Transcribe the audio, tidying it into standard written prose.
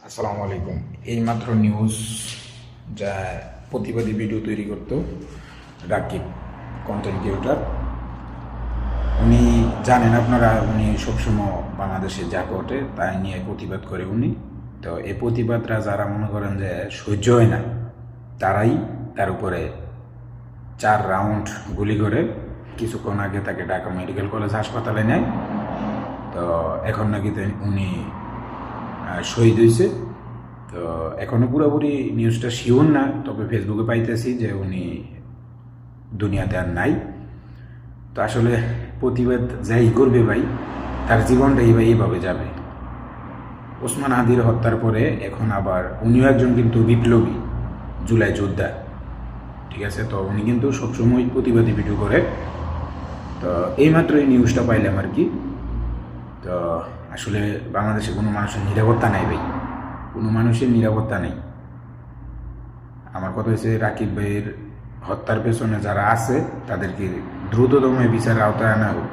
আসসালামু আলাইকুম। এইমাত্র নিউজ যা প্রতিবাদী ভিডিও তৈরি করতো রাকিব, কন্টেন্ট ক্রিয়েটর। উনি জানেন আপনারা, উনি সবসময় বাংলাদেশে যা ঘটে তাই নিয়ে প্রতিবাদ করে উনি। তো এই প্রতিবাদরা যারা মনে করেন যে সহ্য হয় না, তারাই তার উপরে 4 রাউন্ড গুলি করে কিছুক্ষণ আগে তাকে ঢাকা মেডিকেল কলেজ হাসপাতালে নেয়। তো এখন নাকি উনি শহীদ হয়েছে। তো এখনও পুরোপুরি নিউজটা শিওর না, তবে ফেসবুকে পাইতেছি যে উনি দুনিয়াতে আর নাই। তো আসলে প্রতিবাদ যাই করবে ভাই, তার জীবনটাই ভাই এইভাবে যাবে। ওসমান হাদির হত্যার পরে এখন আবার উনিও একজন কিন্তু বিপ্লবী, জুলাই যোদ্ধা, ঠিক আছে। তো উনি কিন্তু সবসময় প্রতিবাদী ভিডিও করে। তো এইমাত্র এই নিউজটা পাইলাম আর কি। তো আসলে বাংলাদেশে কোনো মানুষের নিরাপত্তা নাই ভাই, কোনো মানুষের নিরাপত্তা নেই। আমার কথা হচ্ছে রাকিব ভাইয়ের হত্যার পেছনে যারা আছে তাদেরকে দ্রুততম বিচারের আওতায় আনা হোক।